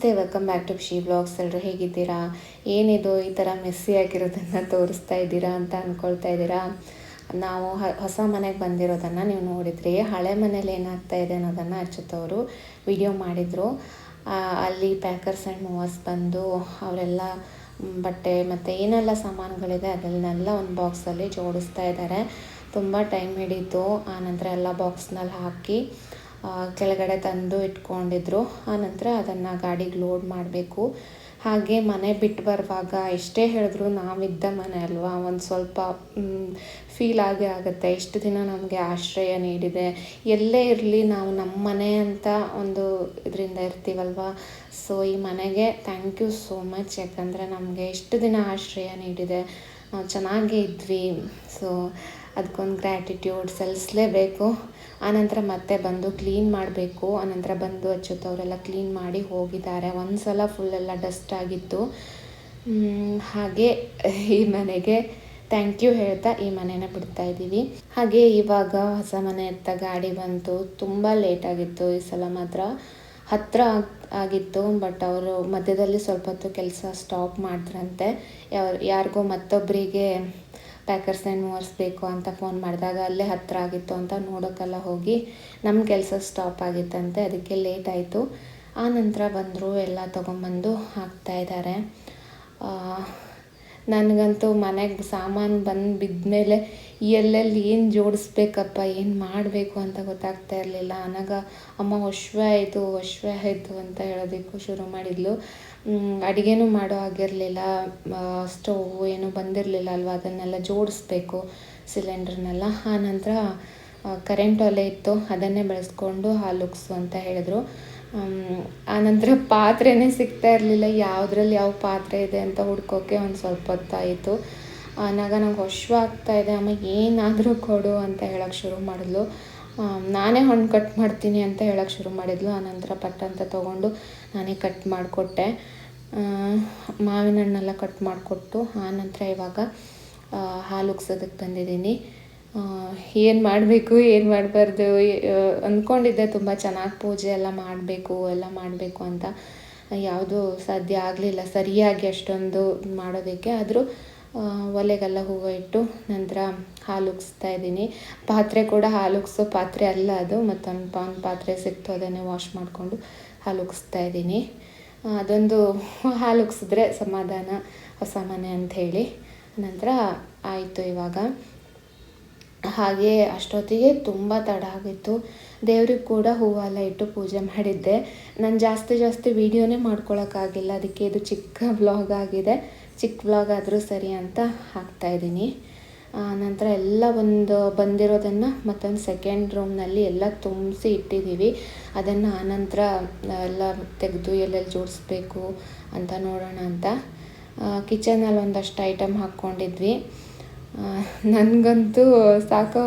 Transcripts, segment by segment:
ನಮಸ್ತೆ, welcome back to ಖುಷಿ blogs. ಎಲ್ಲರೂ ಹೇಗಿದ್ದೀರಾ? ಏನಿದು ಈ ಥರ ಮೆಸ್ಸಿ ಆಗಿರೋದನ್ನು ತೋರಿಸ್ತಾ ಇದ್ದೀರಾ ಅಂತ ಅಂದ್ಕೊಳ್ತಾ ಇದ್ದೀರಾ? ನಾವು ಹೊಸ ಮನೆಗೆ ಬಂದಿರೋದನ್ನು ನೀವು ನೋಡಿದ್ರಿ. ಹಳೆ ಮನೇಲಿ ಏನಾಗ್ತಾ ಇದೆ ಅನ್ನೋದನ್ನು ಅಚ್ಚುತ್ತವರು ವಿಡಿಯೋ ಮಾಡಿದರು. ಅಲ್ಲಿ ಪ್ಯಾಕರ್ಸ್ ಆ್ಯಂಡ್ ಮೂವರ್ಸ್ ಬಂದು ಅವರೆಲ್ಲ ಬಟ್ಟೆ ಮತ್ತು ಏನೆಲ್ಲ ಸಾಮಾನುಗಳಿದೆ ಅದನ್ನೆಲ್ಲ ಒಂದು ಬಾಕ್ಸಲ್ಲಿ ಜೋಡಿಸ್ತಾ ಇದ್ದಾರೆ. ತುಂಬ ಟೈಮ್ ಹಿಡೀತು. ಆನಂತರ ಎಲ್ಲ ಬಾಕ್ಸ್ನಲ್ಲಿ ಹಾಕಿ ಕೆಳಗಡೆ ತಂದು ಇಟ್ಕೊಂಡಿದ್ರು. ಆನಂತರ ಅದನ್ನು ಗಾಡಿಗೆ ಲೋಡ್ ಮಾಡಬೇಕು. ಹಾಗೆ ಮನೆ ಬಿಟ್ಟು ಬರುವಾಗ ಎಷ್ಟೇ ಹೇಳಿದ್ರು ನಾವಿದ್ದ ಮನೆ ಅಲ್ವಾ, ಒಂದು ಸ್ವಲ್ಪ ಫೀಲ್ ಆಗೇ ಆಗುತ್ತೆ. ಇಷ್ಟು ದಿನ ನಮಗೆ ಆಶ್ರಯ ನೀಡಿದೆ, ಎಲ್ಲೇ ಇರಲಿ ನಾವು ನಮ್ಮ ಮನೆ ಅಂತ ಒಂದು ಇದರಿಂದ ಇರ್ತೀವಲ್ವ. ಸೊ ಈ ಮನೆಗೆ ಥ್ಯಾಂಕ್ ಯು ಸೋ ಮಚ್. ಯಾಕಂದರೆ ನಮಗೆ ಇಷ್ಟು ದಿನ ಆಶ್ರಯ ನೀಡಿದೆ, ನಾವು ಚೆನ್ನಾಗೇ ಇದ್ವಿ. ಸೊ ಅದಕ್ಕೊಂದು ಗ್ರ್ಯಾಟಿಟ್ಯೂಡ್ ಸಲ್ಲಿಸಲೇಬೇಕು. ಆನಂತರ ಮತ್ತೆ ಬಂದು ಕ್ಲೀನ್ ಮಾಡಬೇಕು. ಆನಂತರ ಬಂದು ಅಚ್ಚುತ್ತವರೆಲ್ಲ ಕ್ಲೀನ್ ಮಾಡಿ ಹೋಗಿದ್ದಾರೆ. ಒಂದು ಸಲ ಫುಲ್ಲೆಲ್ಲ ಡಸ್ಟ್ ಆಗಿತ್ತು. ಹಾಗೆ ಈ ಮನೆಗೆ ಥ್ಯಾಂಕ್ ಯು ಹೇಳ್ತಾ ಈ ಮನೇನ ಬಿಡ್ತಾ ಇದ್ದೀವಿ. ಹಾಗೆ ಇವಾಗ ಹೊಸ ಮನೆ ಎತ್ತ ಗಾಡಿ ಬಂತು. ತುಂಬ ಲೇಟಾಗಿತ್ತು ಈ ಸಲ ಮಾತ್ರ. ಹತ್ತಿರ ಆಗಿತ್ತು, ಬಟ್ ಅವರು ಮಧ್ಯದಲ್ಲಿ ಸ್ವಲ್ಪ ಹೊತ್ತು ಕೆಲಸ ಸ್ಟಾಪ್ ಮಾಡಿದ್ರಂತೆ. ಯಾರಿಗೋ ಮತ್ತೊಬ್ಬರಿಗೆ ಪ್ಯಾಕರ್ಸ್ ಆ್ಯಂಡ್ ಮೂವರ್ಸ್ ಬೇಕು ಅಂತ ಫೋನ್ ಮಾಡಿದಾಗ ಅಲ್ಲೇ ಹತ್ತಿರ ಆಗಿತ್ತು ಅಂತ ನೋಡೋಕ್ಕೆಲ್ಲ ಹೋಗಿ ನಮ್ಮ ಕೆಲಸ ಸ್ಟಾಪ್ ಆಗಿತ್ತಂತೆ. ಅದಕ್ಕೆ ಲೇಟ್ ಆಯಿತು. ಆ ನಂತರ ಬಂದರು, ಎಲ್ಲ ತೊಗೊಂಬಂದು ಹಾಕ್ತಾಯಿದ್ದಾರೆ. ನನಗಂತೂ ಮನೆಗೆ ಸಾಮಾನು ಬಂದು ಬಿದ್ದ ಎಲ್ಲೆಲ್ಲಿ ಏನು ಜೋಡಿಸ್ಬೇಕಪ್ಪ, ಏನು ಮಾಡಬೇಕು ಅಂತ ಗೊತ್ತಾಗ್ತಾ ಇರಲಿಲ್ಲ. ಆನಾಗ ಅಮ್ಮ ಒಶ್ವೆ ಆಯಿತು ಅಂತ ಹೇಳೋದಕ್ಕೂ ಶುರು ಮಾಡಿದ್ಲು. ಅಡುಗೆನೂ ಮಾಡೋ ಆಗಿರಲಿಲ್ಲ, ಸ್ಟವ್ ಏನೂ ಬಂದಿರಲಿಲ್ಲ ಅಲ್ವ, ಅದನ್ನೆಲ್ಲ ಜೋಡಿಸ್ಬೇಕು ಸಿಲಿಂಡ್ರನ್ನೆಲ್ಲ. ಆನಂತರ ಕರೆಂಟ್ ಒಲೆ ಇತ್ತು, ಅದನ್ನೇ ಬೆಳೆಸ್ಕೊಂಡು ಹಾಲು ಉಗ್ಸು ಅಂತ ಹೇಳಿದ್ರು. ಆನಂತರ ಪಾತ್ರೆನೇ ಸಿಗ್ತಾ ಇರಲಿಲ್ಲ, ಯಾವುದ್ರಲ್ಲಿ ಯಾವ ಪಾತ್ರೆ ಇದೆ ಅಂತ ಹುಡ್ಕೋಕ್ಕೆ ಒಂದು ಸ್ವಲ್ಪ ಹೊತ್ತಾಯಿತು. ಆನಾಗ ನಂಗೆ ಹಶ್ವ ಆಗ್ತಾಯಿದೆ, ಅಮ್ಮ ಏನಾದರೂ ಕೊಡು ಅಂತ ಹೇಳೋಕ್ಕೆ ಶುರು ಮಾಡಿದ್ಲು. ನಾನೇ ಹಣ್ಣು ಕಟ್ ಮಾಡ್ತೀನಿ ಅಂತ ಹೇಳೋಕ್ಕೆ ಶುರು ಮಾಡಿದ್ಲು. ಆನಂತರ ಪಟ್ ಅಂತ ತೊಗೊಂಡು ನಾನೇ ಕಟ್ ಮಾಡಿಕೊಟ್ಟೆ. ಮಾವಿನ ಹಣ್ಣೆಲ್ಲ ಕಟ್ ಮಾಡಿಕೊಟ್ಟು ಆನಂತರ ಇವಾಗ ಹಾಲು ಉಗ್ಸೋದಕ್ಕೆ ಬಂದಿದ್ದೀನಿ. ಏನು ಮಾಡಬೇಕು ಏನು ಮಾಡಬಾರ್ದು ಅಂದ್ಕೊಂಡಿದ್ದೆ. ತುಂಬ ಚೆನ್ನಾಗಿ ಪೂಜೆ ಎಲ್ಲ ಮಾಡಬೇಕು ಅಂತ ಯಾವುದೂ ಸಾಧ್ಯ ಆಗಲಿಲ್ಲ ಸರಿಯಾಗಿ ಅಷ್ಟೊಂದು ಮಾಡೋದಕ್ಕೆ. ಆದರೂ ಒಲೆಗೆಲ್ಲ ಹೂವು ಇಟ್ಟು ನಂತರ ಹಾಲು ಉಗ್ಸ್ತಾ ಇದ್ದೀನಿ. ಪಾತ್ರೆ ಕೂಡ ಹಾಲು ಉಗ್ಸೋ ಪಾತ್ರೆ ಅಲ್ಲ ಅದು, ಮತ್ತೊಂದು ಪಾತ್ರೆ ಸಿಕ್ತು, ಅದನ್ನೇ ವಾಶ್ ಮಾಡಿಕೊಂಡು ಹಾಲು ಉಗ್ಸ್ತಾ ಇದ್ದೀನಿ. ಅದೊಂದು ಹಾಲು ಉಗ್ಸಿದ್ರೆ ಸಮಾಧಾನ, ಹೊಸ ಮನೆ ಅಂಥೇಳಿ. ನಂತರ ಆಯಿತು ಇವಾಗ. ಹಾಗೆ ಅಷ್ಟೊತ್ತಿಗೆ ತುಂಬ ತಡ ಆಗಿತ್ತು. ದೇವ್ರಿಗೆ ಕೂಡ ಹೂವೆಲ್ಲ ಇಟ್ಟು ಪೂಜೆ ಮಾಡಿದ್ದೆ. ನಾನು ಜಾಸ್ತಿ ವೀಡಿಯೋನೇ ಮಾಡ್ಕೊಳಕ್ಕಾಗಿಲ್ಲ, ಅದಕ್ಕೆ ಇದು ಚಿಕ್ಕ ವ್ಲಾಗ್ ಆಗಿದೆ. ಚಿಕ್ಕ ವ್ಲಾಗ್ ಆದರೂ ಸರಿ ಅಂತ ಹಾಕ್ತಾಯಿದ್ದೀನಿ. ನಂತರ ಎಲ್ಲ ಬಂದಿರೋದನ್ನು ಮತ್ತೊಂದು ಸೆಕೆಂಡ್ ರೂಮ್ನಲ್ಲಿ ಎಲ್ಲ ತುಂಬಿಸಿ ಇಟ್ಟಿದ್ದೀವಿ. ಅದನ್ನು ಆನಂತರ ಎಲ್ಲ ತೆಗೆದು ಎಲ್ಲೆಲ್ಲಿ ಜೋಡಿಸ್ಬೇಕು ಅಂತ ನೋಡೋಣ ಅಂತ ಕಿಚನಲ್ಲಿ ಒಂದಷ್ಟು ಐಟಮ್ ಹಾಕ್ಕೊಂಡಿದ್ವಿ. ನನಗಂತೂ ಸಾಕು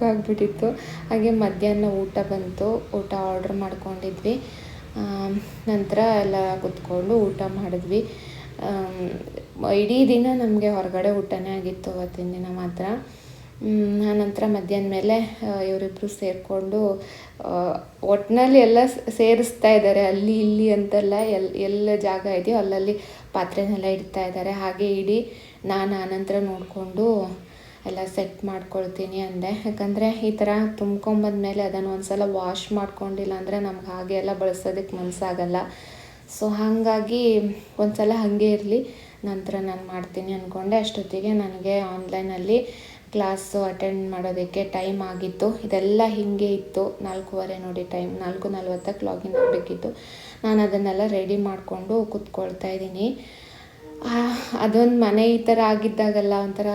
ಆಗಿಬಿಟ್ಟಿತ್ತು. ಹಾಗೆ ಮಧ್ಯಾಹ್ನ ಊಟ ಬಂತು, ಊಟ ಆರ್ಡ್ರ್ ಮಾಡ್ಕೊಂಡಿದ್ವಿ. ನಂತರ ಎಲ್ಲ ಕುತ್ಕೊಂಡು ಊಟ ಮಾಡಿದ್ವಿ. ಇಡೀ ದಿನ ನಮಗೆ ಹೊರಗಡೆ ಊಟನೇ ಆಗಿತ್ತು ಅವತ್ತಿನ ದಿನ ಮಾತ್ರ. ಆನಂತರ ಮಧ್ಯಾಹ್ನ ಮೇಲೆ ಇವರಿಬ್ಬರು ಸೇರಿಕೊಂಡು ಒಟ್ಟಿನಲ್ಲಿ ಎಲ್ಲ ಸೇರಿಸ್ತಾ ಇದ್ದಾರೆ. ಅಲ್ಲಿ ಇಲ್ಲಿ ಅಂತೆಲ್ಲ ಎಲ್ಲ ಜಾಗ ಇದೆಯೋ ಅಲ್ಲಲ್ಲಿ ಪಾತ್ರೆನೆಲ್ಲ ಇಡ್ತಾ ಇದ್ದಾರೆ. ಹಾಗೆ ನಾನು ಆನಂತರ ನೋಡಿಕೊಂಡು ಎಲ್ಲ ಸೆಟ್ ಮಾಡ್ಕೊಳ್ತೀನಿ ಅಂದೆ. ಯಾಕಂದರೆ ಈ ಥರ ತುಂಬ್ಕೊಂಬಂದ್ಮೇಲೆ ಅದನ್ನು ಒಂದು ಸಲ ವಾಶ್ ಮಾಡ್ಕೊಂಡಿಲ್ಲ ಅಂದರೆ ನಮ್ಗೆ ಹಾಗೆ ಎಲ್ಲ ಬಳಸೋದಕ್ಕೆ ಮನಸ್ಸಾಗಲ್ಲ. ಸೊ ಹಾಗಾಗಿ ಒಂದು ಸಲ ಹಾಗೆ ಇರಲಿ, ನಂತರ ನಾನು ಮಾಡ್ತೀನಿ ಅಂದ್ಕೊಂಡೆ. ಅಷ್ಟೊತ್ತಿಗೆ ನನಗೆ ಆನ್ಲೈನಲ್ಲಿ ಕ್ಲಾಸು ಅಟೆಂಡ್ ಮಾಡೋದಕ್ಕೆ ಟೈಮ್ ಆಗಿತ್ತು. ಇದೆಲ್ಲ ಹೀಗೆ ಇತ್ತು. 4:15 ನೋಡಿ ಟೈಮ್, 4:40ಕ್ಕೆ ಲಾಗಿನ್ ಆಗಬೇಕಿತ್ತು. ನಾನು ಅದನ್ನೆಲ್ಲ ರೆಡಿ ಮಾಡಿಕೊಂಡು ಕೂತ್ಕೊಳ್ತಾ ಇದ್ದೀನಿ. ಅದೊಂದು ಮನೆ ಈ ಥರ ಆಗಿದ್ದಾಗಲ್ಲ ಒಂಥರ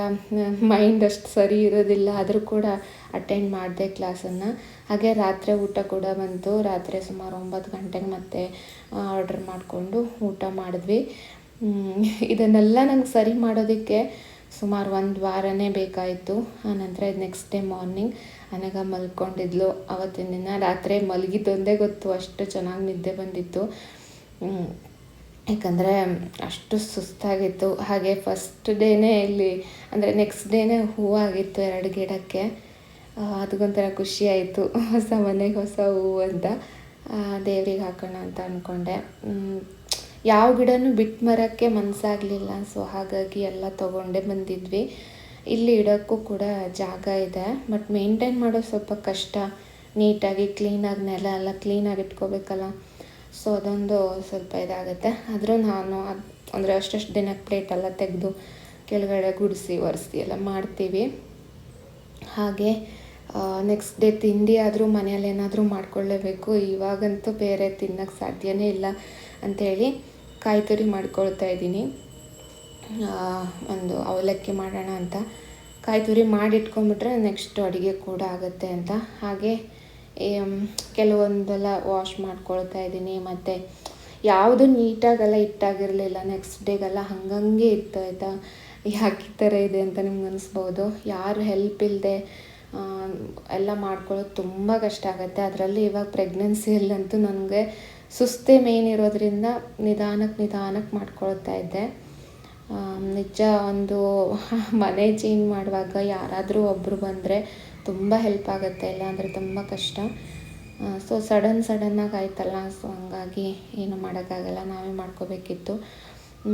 ಮೈಂಡ್ ಅಷ್ಟು ಸರಿ ಇರೋದಿಲ್ಲ. ಆದರೂ ಕೂಡ ಅಟೆಂಡ್ ಮಾಡಿದೆ ಕ್ಲಾಸನ್ನು. ಹಾಗೆ ರಾತ್ರಿ ಊಟ ಕೂಡ ಬಂತು. ರಾತ್ರಿ ಸುಮಾರು 9 ಗಂಟೆಗೆ ಮತ್ತೆ ಆರ್ಡ್ರ್ ಮಾಡಿಕೊಂಡು ಊಟ ಮಾಡಿದ್ವಿ. ಇದನ್ನೆಲ್ಲ ನಂಗೆ ಸರಿ ಮಾಡೋದಕ್ಕೆ ಸುಮಾರು 1 ವಾರನೇ ಬೇಕಾಯಿತು. ಆನಂತರ ನೆಕ್ಸ್ಟ್ ಡೇ ಮಾರ್ನಿಂಗ್ ಅನಗ ಮಲ್ಕೊಂಡಿದ್ಲು. ಅವತ್ತಿನ ದಿನ ರಾತ್ರಿ ಮಲಗಿದ್ದೊಂದೇ ಗೊತ್ತು, ಅಷ್ಟು ಚೆನ್ನಾಗಿ ನಿದ್ದೆ ಬಂದಿತ್ತು. ಯಾಕಂದರೆ ಅಷ್ಟು ಸುಸ್ತಾಗಿತ್ತು. ಹಾಗೆ ಫಸ್ಟ್ ಡೇನೇ ಅಂದರೆ ನೆಕ್ಸ್ಟ್ ಡೇನೇ ಹೂವಾಗಿತ್ತು 2 ಗಿಡಕ್ಕೆ. ಅದಕ್ಕೊಂಥರ ಖುಷಿ ಆಯಿತು, ಹೊಸ ಮನೆಗೆ ಹೊಸ ಹೂವು ಅಂತ. ದೇವ್ರಿಗೆ ಹಾಕೋಣ ಅಂತ ಅಂದ್ಕೊಂಡೆ. ಯಾವ ಗಿಡನೂ ಬಿಟ್ಟು ಮರಕ್ಕೆ ಮನಸ್ಸಾಗಲಿಲ್ಲ. ಸೊ ಹಾಗಾಗಿ ಎಲ್ಲ ತೊಗೊಂಡೇ ಬಂದಿದ್ವಿ. ಇಲ್ಲಿ ಇಡೋಕ್ಕೂ ಕೂಡ ಜಾಗ ಇದೆ, ಬಟ್ ಮೇಂಟೈನ್ ಮಾಡೋದು ಸ್ವಲ್ಪ ಕಷ್ಟ. ನೀಟಾಗಿ ಕ್ಲೀನಾಗಿ ನೆಲ ಎಲ್ಲ ಕ್ಲೀನಾಗಿ ಇಟ್ಕೋಬೇಕಲ್ಲ. ಸೊ ಅದೊಂದು ಸ್ವಲ್ಪ ಇದಾಗುತ್ತೆ. ಆದರೂ ನಾನು ಅಂದರೆ ಅಷ್ಟಷ್ಟು ದಿನಕ್ಕೆ ಪ್ಲೇಟೆಲ್ಲ ತೆಗೆದು ಕೆಳಗಡೆ ಗುಡಿಸಿ ಒರೆಸಿ ಎಲ್ಲ ಮಾಡ್ತೀವಿ. ಹಾಗೆ ನೆಕ್ಸ್ಟ್ ಡೇ ತಿಂಡಿ ಆದರೂ ಮನೆಯಲ್ಲಿ ಏನಾದರೂ ಮಾಡ್ಕೊಳ್ಳೇಬೇಕು. ಇವಾಗಂತೂ ಬೇರೆ ತಿನ್ನೋಕ್ಕೆ ಸಾಧ್ಯನೇ ಇಲ್ಲ ಅಂಥೇಳಿ ಕಾಯಿ ತುರಿ ಮಾಡ್ಕೊಳ್ತಾ ಇದ್ದೀನಿ. ಒಂದು ಅವಲಕ್ಕಿ ಮಾಡೋಣ ಅಂತ ಕಾಯಿ ತುರಿ ಮಾಡಿಟ್ಕೊಂಡ್ಬಿಟ್ರೆ ನೆಕ್ಸ್ಟ್ ಅಡುಗೆ ಕೂಡ ಆಗುತ್ತೆ ಅಂತ. ಹಾಗೆ ಕೆಲವೊಂದೆಲ್ಲ ವಾಶ್ ಮಾಡ್ಕೊಳ್ತಾ ಇದ್ದೀನಿ. ಮತ್ತು ಯಾವುದು ನೀಟಾಗೆಲ್ಲ ಇಟ್ಟಾಗಿರಲಿಲ್ಲ, ನೆಕ್ಸ್ಟ್ ಡೇಗೆಲ್ಲ ಹಂಗಂಗೆ ಇತ್ತು ಆಯಿತಾ. ಯಾಕೆ ಈ ಥರ ಇದೆ ಅಂತ ನಿಮ್ಗೆ ಅನಿಸ್ಬೋದು. ಯಾರು ಹೆಲ್ಪ್ ಇಲ್ಲದೆ ಎಲ್ಲ ಮಾಡ್ಕೊಳ್ಳೋದು ತುಂಬ ಕಷ್ಟ ಆಗುತ್ತೆ. ಅದರಲ್ಲಿ ಇವಾಗ ಪ್ರೆಗ್ನೆನ್ಸಿಯಲ್ಲಂತೂ ನನಗೆ ಸುಸ್ತೇ ಮೇನ್ ಇರೋದ್ರಿಂದ ನಿಧಾನಕ್ಕೆ ಮಾಡ್ಕೊಳ್ತಾ ಇದ್ದೆ. ನಿಜ ಒಂದು ಮನೆ ಚೇಂಜ್ ಮಾಡುವಾಗ ಯಾರಾದರೂ ಒಬ್ಬರು ಬಂದರೆ ತುಂಬ ಹೆಲ್ಪ್ ಆಗುತ್ತೆ, ಇಲ್ಲ ಅಂದರೆ ತುಂಬ ಕಷ್ಟ. ಸೊ ಸಡನ್ನಾಗಿ ಆಯ್ತಲ್ಲ. ಸೊ ಹಂಗಾಗಿ ಏನು ಮಾಡೋಕ್ಕಾಗಲ್ಲ, ನಾವೇ ಮಾಡ್ಕೋಬೇಕಿತ್ತು.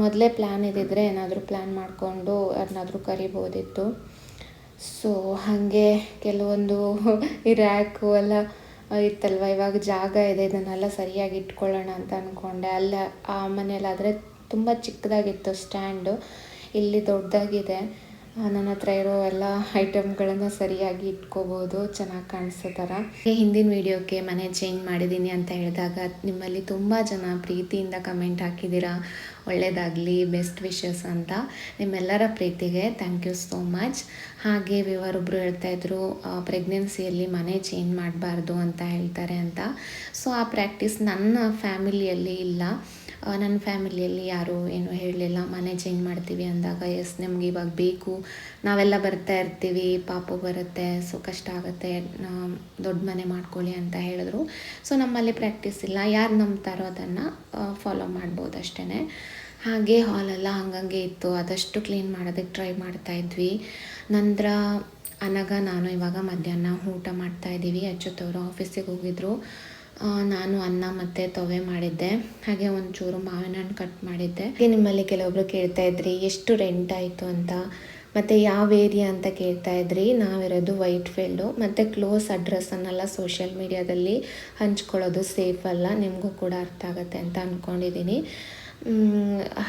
ಮೊದಲೇ ಪ್ಲ್ಯಾನ್ ಇದ್ದಿದ್ರೆ ಏನಾದರೂ ಪ್ಲ್ಯಾನ್ ಮಾಡಿಕೊಂಡು ಯಾರನ್ನಾದರೂ ಕರಿಬೋದಿತ್ತು. ಸೊ ಹಾಗೆ ಕೆಲವೊಂದು ಈ ರ್ಯಾಕು ಎಲ್ಲ ಇತ್ತಲ್ವ, ಇವಾಗ ಜಾಗ ಇದೆ, ಇದನ್ನೆಲ್ಲ ಸರಿಯಾಗಿ ಇಟ್ಕೊಳ್ಳೋಣ ಅಂತ ಅಂದ್ಕೊಂಡೆ. ಅಲ್ಲ ಆ ಮನೆಯಲ್ಲಾದರೆ ತುಂಬ ಚಿಕ್ಕದಾಗಿತ್ತು ಸ್ಟ್ಯಾಂಡು, ಇಲ್ಲಿ ದೊಡ್ಡದಾಗಿದೆ. ನನ್ನ ಹತ್ರ ಇರೋ ಎಲ್ಲ ಐಟಮ್ಗಳನ್ನು ಸರಿಯಾಗಿ ಇಟ್ಕೋಬೋದು, ಚೆನ್ನಾಗಿ ಕಾಣಿಸೋ ಥರ. ಹಿಂದಿನ ವೀಡಿಯೋಕ್ಕೆ ಮನೆ ಚೇಂಜ್ ಮಾಡಿದ್ದೀನಿ ಅಂತ ಹೇಳಿದಾಗ ನಿಮ್ಮಲ್ಲಿ ತುಂಬ ಜನ ಪ್ರೀತಿಯಿಂದ ಕಮೆಂಟ್ ಹಾಕಿದ್ದೀರಾ, ಒಳ್ಳೆಯದಾಗಲಿ, ಬೆಸ್ಟ್ ವಿಶಸ್ ಅಂತ. ನಿಮ್ಮೆಲ್ಲರ ಪ್ರೀತಿಗೆ ಥ್ಯಾಂಕ್ ಯು ಸೋ ಮಚ್. ಹಾಗೆ ವಿವರೊಬ್ಬರು ಹೇಳ್ತಾಯಿದ್ರು ಪ್ರೆಗ್ನೆನ್ಸಿಯಲ್ಲಿ ಮನೆ ಚೇಂಜ್ ಮಾಡಬಾರ್ದು ಅಂತ ಹೇಳ್ತಾರೆ ಅಂತ. ಸೊ ಆ ಪ್ರಾಕ್ಟೀಸ್ ನನ್ನ ಫ್ಯಾಮಿಲಿಯಲ್ಲಿ ಇಲ್ಲ. ನನ್ನ ಫ್ಯಾಮಿಲಿಯಲ್ಲಿ ಯಾರೂ ಏನೂ ಹೇಳಲಿಲ್ಲ. ಮನೆ ಚೇಂಜ್ ಮಾಡ್ತೀವಿ ಅಂದಾಗ ಎಸ್ ನಮ್ಗೆ ಇವಾಗ ಬೇಕು, ನಾವೆಲ್ಲ ಬರ್ತಾ ಇರ್ತೀವಿ, ಪಾಪು ಬರುತ್ತೆ, ಸೊ ಕಷ್ಟ ಆಗುತ್ತೆ, ದೊಡ್ಡ ಮನೆ ಮಾಡ್ಕೊಳ್ಳಿ ಅಂತ ಹೇಳಿದ್ರು. ಸೊ ನಮ್ಮಲ್ಲಿ ಪ್ರಾಕ್ಟೀಸ್ ಇಲ್ಲ. ಯಾರು ನಂಬ್ತಾರೋ ಅದನ್ನು ಫಾಲೋ ಮಾಡ್ಬೋದು ಅಷ್ಟೇ. ಹಾಗೆ ಹಾಲೆಲ್ಲ ಹಂಗಂಗೆ ಇತ್ತು, ಆದಷ್ಟು ಕ್ಲೀನ್ ಮಾಡೋದಕ್ಕೆ ಟ್ರೈ ಮಾಡ್ತಾಯಿದ್ವಿ. ನಂತರ ನಾನು ಇವಾಗ ಮಧ್ಯಾಹ್ನ ಊಟ ಮಾಡ್ತಾಯಿದ್ದೀವಿ. ಅಚ್ಚುತ್ತವರು ಆಫೀಸಿಗೆ ಹೋಗಿದ್ರು. ನಾನು ಅನ್ನ ಮತ್ತು ತೊವೆ ಮಾಡಿದ್ದೆ, ಹಾಗೆ ಒಂಚೂರು ಮಾವಿನ ಹಣ್ಣು ಕಟ್ ಮಾಡಿದ್ದೆ. ನಿಮ್ಮಲ್ಲಿ ಕೆಲವೊಬ್ರು ಕೇಳ್ತಾ ಇದ್ರಿ ಎಷ್ಟು ರೆಂಟ್ ಆಯಿತು ಅಂತ, ಮತ್ತು ಯಾವ ಏರಿಯಾ ಅಂತ ಕೇಳ್ತಾ ಇದ್ರಿ. ನಾವಿರೋದು ವೈಟ್ ಫೀಲ್ಡು, ಮತ್ತು ಕ್ಲೋಸ್ ಅಡ್ರೆಸ್ಸನ್ನೆಲ್ಲ ಸೋಷಿಯಲ್ ಮೀಡಿಯಾದಲ್ಲಿ ಹಂಚ್ಕೊಳ್ಳೋದು ಸೇಫ್ ಅಲ್ಲ, ನಿಮಗೂ ಕೂಡ ಅರ್ಥ ಆಗುತ್ತೆ ಅಂತ ಅಂದ್ಕೊಂಡಿದ್ದೀನಿ.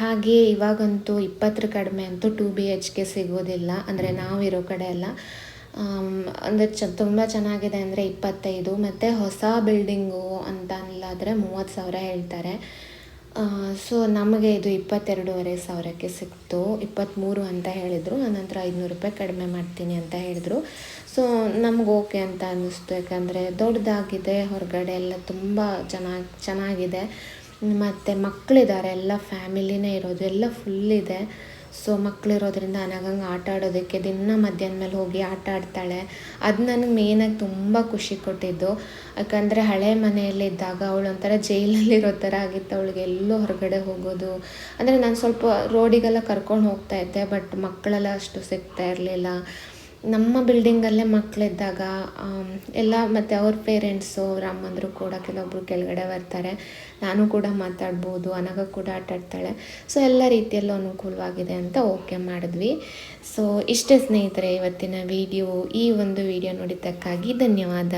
ಹಾಗೆ ಇವಾಗಂತೂ 20 ಕಡಿಮೆ ಅಂತೂ 2 BHK ಸಿಗೋದಿಲ್ಲ, ಅಂದರೆ ನಾವಿರೋ ಕಡೆ ಎಲ್ಲ. ಅಂದರೆ ತುಂಬ ಚೆನ್ನಾಗಿದೆ ಅಂದರೆ 25, ಮತ್ತು ಹೊಸ ಬಿಲ್ಡಿಂಗು ಅಂತ ಅಲ್ಲಾದರೆ 30,000 ಹೇಳ್ತಾರೆ. ಸೊ ನಮಗೆ ಇದು 22,500ಕ್ಕೆ ಸಿಕ್ತು. 23 ಅಂತ ಹೇಳಿದರು. ಆನಂತರ 500 ರೂಪಾಯಿ ಕಡಿಮೆ ಮಾಡ್ತೀನಿ ಅಂತ ಹೇಳಿದರು. ಸೊ ನಮ್ಗೆ ಓಕೆ ಅಂತ ಅನ್ನಿಸ್ತು, ಯಾಕಂದರೆ ದೊಡ್ಡದಾಗಿದೆ, ಹೊರಗಡೆ ಎಲ್ಲ ತುಂಬ ಚೆನ್ನಾಗಿದೆ. ಮತ್ತು ಮಕ್ಕಳಿದ್ದಾರೆ, ಎಲ್ಲ ಫ್ಯಾಮಿಲಿನೇ ಇರೋದು, ಎಲ್ಲ ಫುಲ್ಲಿದೆ. ಸೊ ಮಕ್ಕಳಿರೋದ್ರಿಂದ ಅನಗಂಗೆ ಆಟ ಆಡೋದಕ್ಕೆ ದಿನ ಮಧ್ಯಾಹ್ನ ಮೇಲೆ ಹೋಗಿ ಆಟ ಆಡ್ತಾಳೆ. ಅದು ನನಗೆ ಮೇನಾಗಿ ತುಂಬ ಖುಷಿ ಕೊಟ್ಟಿದ್ದು. ಯಾಕಂದರೆ ಹಳೆ ಮನೆಯಲ್ಲಿದ್ದಾಗ ಅವಳು ಒಂಥರ ಜೈಲಲ್ಲಿರೋ ಥರ ಆಗಿತ್ತು. ಅವಳಿಗೆ ಎಲ್ಲೂ ಹೊರಗಡೆ ಹೋಗೋದು ಅಂದರೆ ನಾನು ಸ್ವಲ್ಪ ರೋಡಿಗೆಲ್ಲ ಕರ್ಕೊಂಡು ಹೋಗ್ತಾಯಿದ್ದೆ, ಬಟ್ ಮಕ್ಕಳೆಲ್ಲ ಅಷ್ಟು ಸಿಗ್ತಾ ಇರಲಿಲ್ಲ. ನಮ್ಮ ಬಿಲ್ಡಿಂಗಲ್ಲೇ ಮಕ್ಕಳಿದ್ದಾಗ ಎಲ್ಲ, ಮತ್ತು ಅವ್ರ ಪೇರೆಂಟ್ಸು, ಅವ್ರ ಅಮ್ಮಂದರು ಕೂಡ ಕೆಲವೊಬ್ಬರು ಕೆಳಗಡೆ ಬರ್ತಾರೆ, ನಾನು ಕೂಡ ಮಾತಾಡ್ಬೋದು, ಅನಗ ಕೂಡ ಆಟಾಡ್ತಾಳೆ. ಸೊ ಎಲ್ಲ ರೀತಿಯಲ್ಲೂ ಅನುಕೂಲವಾಗಿದೆ ಅಂತ ಓಕೆ ಮಾಡಿದ್ವಿ. ಸೊ ಇಷ್ಟೇ ಸ್ನೇಹಿತರೆ ಇವತ್ತಿನ ವಿಡಿಯೋ. ಈ ಒಂದು ವಿಡಿಯೋ ನೋಡಿದ್ದಕ್ಕಾಗಿ ಧನ್ಯವಾದ.